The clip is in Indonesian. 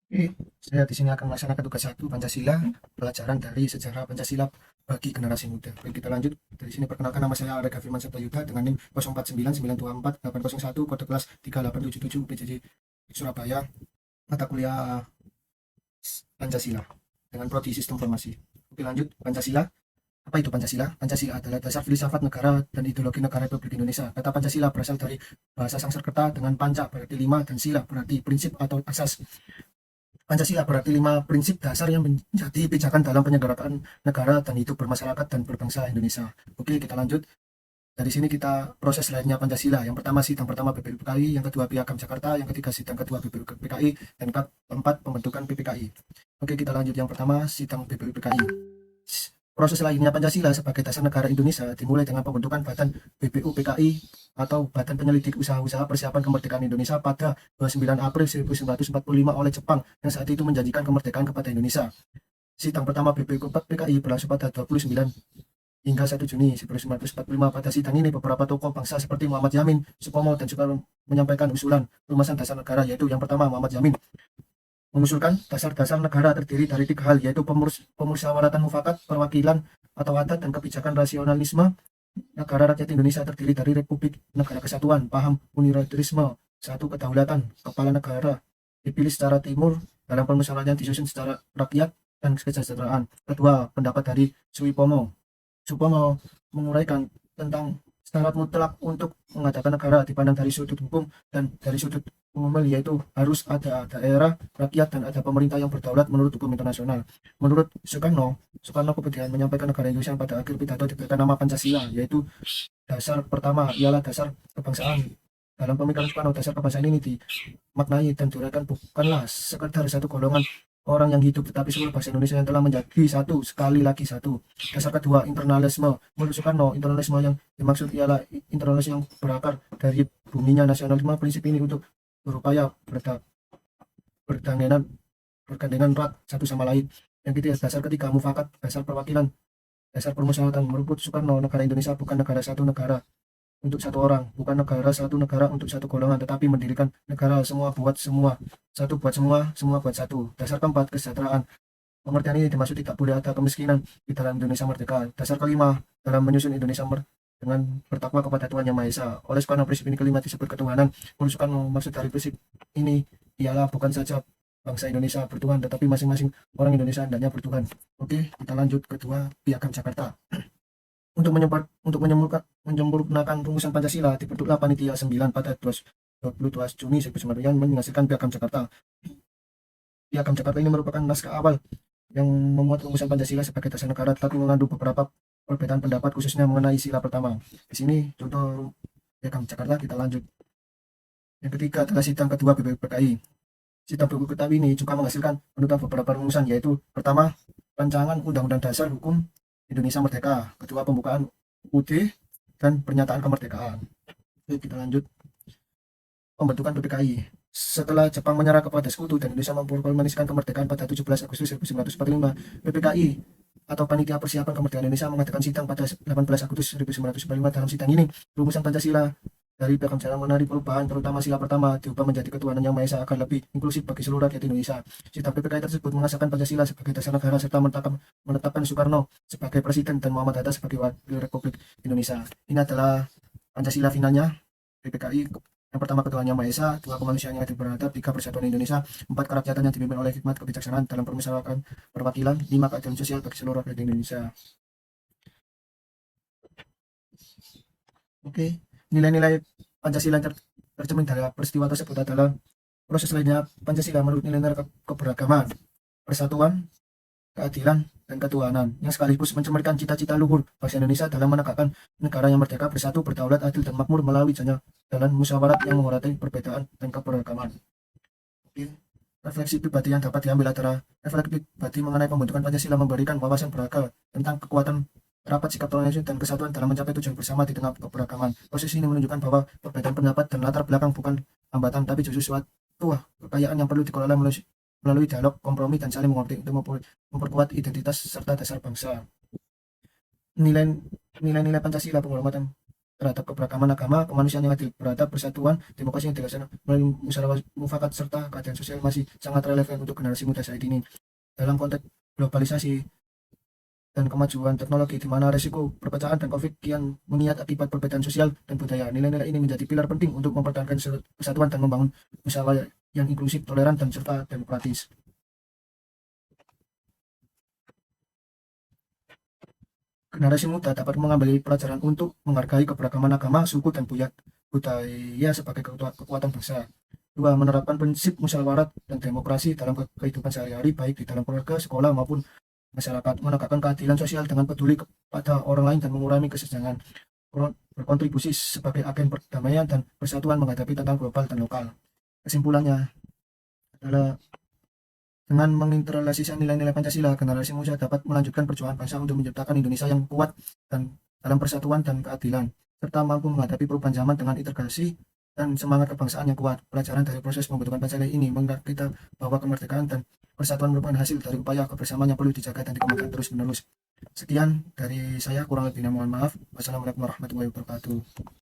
Oke, saya di sini akan melaksanakan tugas satu Pancasila, pelajaran dari sejarah Pancasila bagi generasi muda. Baik, kita lanjut. Dari sini perkenalkan, nama saya Arega Firman Sabtayuda dengan NIM 049924 801, kode kelas 3877 PJJ Surabaya, mata kuliah Pancasila dengan prodi Sistem Informasi. Oke, lanjut. Pancasila. Apa itu Pancasila? Pancasila adalah dasar filsafat negara dan ideologi negara Republik Indonesia. Kata Pancasila berasal dari bahasa Sanskerta dengan panca berarti lima dan sila berarti prinsip atau asas. Pancasila berarti lima prinsip dasar yang menjadi pijakan dalam penyelenggaraan negara dan hidup bermasyarakat dan berbangsa Indonesia. Oke, kita lanjut. Dari sini kita proses lahirnya Pancasila. Yang pertama sidang pertama BPU PKI, yang kedua Piagam Jakarta, yang ketiga sidang kedua BPU PKI, dan keempat pembentukan PPKI. Oke, kita lanjut. Yang pertama sidang BPU PKI. Proses lahirnya Pancasila sebagai dasar negara Indonesia dimulai dengan pembentukan Badan BPU PKI atau Badan Penyelidik Usaha-Usaha Persiapan Kemerdekaan Indonesia pada 29 April 1945 oleh Jepang yang saat itu menjanjikan kemerdekaan kepada Indonesia. Sidang pertama BPU PKI berlangsung pada 29 hingga 1 Juni 1945. Pada sidang ini beberapa tokoh bangsa seperti Muhammad Yamin, Supomo, dan Soekarno menyampaikan usulan perumasan dasar negara, yaitu yang pertama Muhammad Yamin mengusulkan dasar-dasar negara terdiri dari tiga hal, yaitu pemusyawaratan mufakat, perwakilan atau adat, dan kebijakan rasionalisme. Negara rakyat Indonesia terdiri dari Republik Negara Kesatuan, paham unitarisme, satu kedaulatan, kepala negara dipilih secara timur, dalam permusyawaratan disusun secara rakyat dan kesejahteraan. Kedua, pendapat dari Supomo menguraikan tentang syarat mutlak untuk mengadakan negara dipandang dari sudut hukum dan dari sudut umum, yaitu harus ada daerah, rakyat, dan ada pemerintah yang berdaulat menurut hukum internasional. Menurut Soekarno kemudian menyampaikan negara Indonesia pada akhir pidato diberikan nama Pancasila, yaitu dasar pertama ialah dasar kebangsaan. Dalam pemikiran Soekarno, dasar kebangsaan ini dimaknai dan diuraikan bukanlah sekedar satu golongan orang yang hidup, tetapi seluruh bangsa Indonesia yang telah menjadi satu, sekali lagi satu. Dasar kedua, internalisme. Menurut Soekarno, internalisme yang dimaksud ialah internalisme yang berakar dari buminya nasionalisme. Prinsip ini untuk berupaya berdandanan bergandengan erat satu sama lain. Yang ketiga, dasar ketiga, mufakat, dasar perwakilan, dasar permusyawaratan. Menurut Soekarno, negara Indonesia bukan negara satu negara untuk satu orang, bukan negara satu negara untuk satu golongan, tetapi mendirikan negara semua buat semua, satu buat semua, semua buat satu. Dasar keempat, kesejahteraan. Pengertian ini dimaksud tidak boleh ada kemiskinan di dalam Indonesia merdeka. Dasar kelima, dalam menyusun Indonesia dengan bertakwa kepada Tuhan Yang Maha Esa. Oleh Soekarno, prinsip ini kelima disebut ketuhanan. Menurut Soekarno, maksud dari prinsip ini ialah bukan saja bangsa Indonesia bertuhan, tetapi masing-masing orang Indonesia hendaknya bertuhan. Oke, kita lanjut kedua, Piagam Jakarta. Untuk menyempurnakan rumusan Pancasila, dibentuklah Panitia 9 pada 22 Juni 1995 yang menghasilkan Piagam Jakarta. Piagam Jakarta ini merupakan naskah awal yang memuat rumusan Pancasila sebagai dasar negara, tetapi mengandung beberapa perbedaan pendapat khususnya mengenai sila pertama. Di sini contoh Piagam Jakarta. Kita lanjut. Yang ketiga adalah sidang kedua BPPKI. Sidang BPPKI ini juga menghasilkan penutupan beberapa rumusan, yaitu pertama, rancangan Undang-Undang Dasar Hukum Indonesia Merdeka, kedua pembukaan UUD, dan pernyataan kemerdekaan. Oke, kita lanjut. Pembentukan PPKI. Setelah Jepang menyerah kepada sekutu dan Indonesia memproklamasikan kemerdekaan pada 17 Agustus 1945, PPKI atau Panitia Persiapan Kemerdekaan Indonesia mengadakan sidang pada 18 Agustus 1945. Dalam sidang ini, rumusan Pancasila dari Piagam Jakarta mengenai perubahan, terutama sila pertama, diubah menjadi ketuhanan yang Maha Esa agar lebih inklusif bagi seluruh rakyat Indonesia. Sidang PPKI tersebut mengesahkan Pancasila sebagai dasar negara serta menetapkan Soekarno sebagai presiden dan Muhammad Hatta sebagai wakil Republik Indonesia. Ini adalah Pancasila finalnya PPKI. Yang pertama, ketuhanan yang Maha Esa; dua, kemanusiaan yang adil beradab; tiga, persatuan Indonesia; empat, kerakyatan yang dipimpin oleh hikmat kebijaksanaan dalam permusyawaratan perwakilan; lima, keadilan sosial bagi seluruh rakyat Indonesia. Oke, nilai-nilai Pancasila yang tercermin dari peristiwa tersebut adalah proses lainnya Pancasila menurut nilai-nilai keberagaman, persatuan, keadilan, dan ketuhanan, yang sekaligus mencerminkan cita-cita luhur bangsa Indonesia dalam menegakkan negara yang merdeka, bersatu, berdaulat, adil, dan makmur melalui jalan musyawarat yang menghormati perbedaan dan keberagaman. Oke. Refleksi pribadi yang dapat diambil adalah refleksi pribadi mengenai pembentukan Pancasila memberikan wawasan berakal tentang kekuatan rapat sikap toleransi dan kesatuan dalam mencapai tujuan bersama di tengah keberagaman. Proses ini menunjukkan bahwa perbedaan pendapat dan latar belakang bukan hambatan, tapi justru suatu kekayaan yang perlu dikelola melalui dialog, kompromi, dan saling mengerti untuk memperkuat identitas serta dasar bangsa. Nilai-nilai Pancasila, penghormatan terhadap keberagaman agama, kemanusiaan yang adil, beradab, persatuan, demokrasi yang dilaksanakan melalui musyawarah mufakat serta keadilan sosial masih sangat relevan untuk generasi muda saat ini. Dalam konteks globalisasi dan kemajuan teknologi di mana resiko perpecahan dan konflik kian mengiat akibat perbedaan sosial dan budaya. Nilai-nilai ini menjadi pilar penting untuk mempertahankan persatuan dan membangun musyawarah yang inklusif, toleran, dan serta demokratis. Generasi muda dapat mengambil pelajaran untuk menghargai keberagaman agama, suku, dan budaya sebagai kekuatan bangsa. Dua, menerapkan prinsip musyawarah dan demokrasi dalam kehidupan sehari-hari, baik di dalam keluarga, sekolah, maupun masyarakat. Menegakkan keadilan sosial dengan peduli kepada orang lain dan mengurangi kesenjangan. Berkontribusi sebagai agen perdamaian dan persatuan menghadapi tantangan global dan lokal. Kesimpulannya adalah dengan mengintegrasikan nilai-nilai Pancasila, generasi muda dapat melanjutkan perjuangan bangsa untuk menciptakan Indonesia yang kuat dan dalam persatuan dan keadilan, serta mampu menghadapi perubahan zaman dengan integrasi dan semangat kebangsaan yang kuat. Pelajaran dari proses pembentukan Pancasila ini mengingat kita bahwa kemerdekaan dan persatuan merupakan hasil dari upaya kebersamaan yang perlu dijaga dan dikembangkan terus-menerus. Sekian dari saya, kurang lebihnya mohon maaf. Wassalamualaikum warahmatullahi wabarakatuh.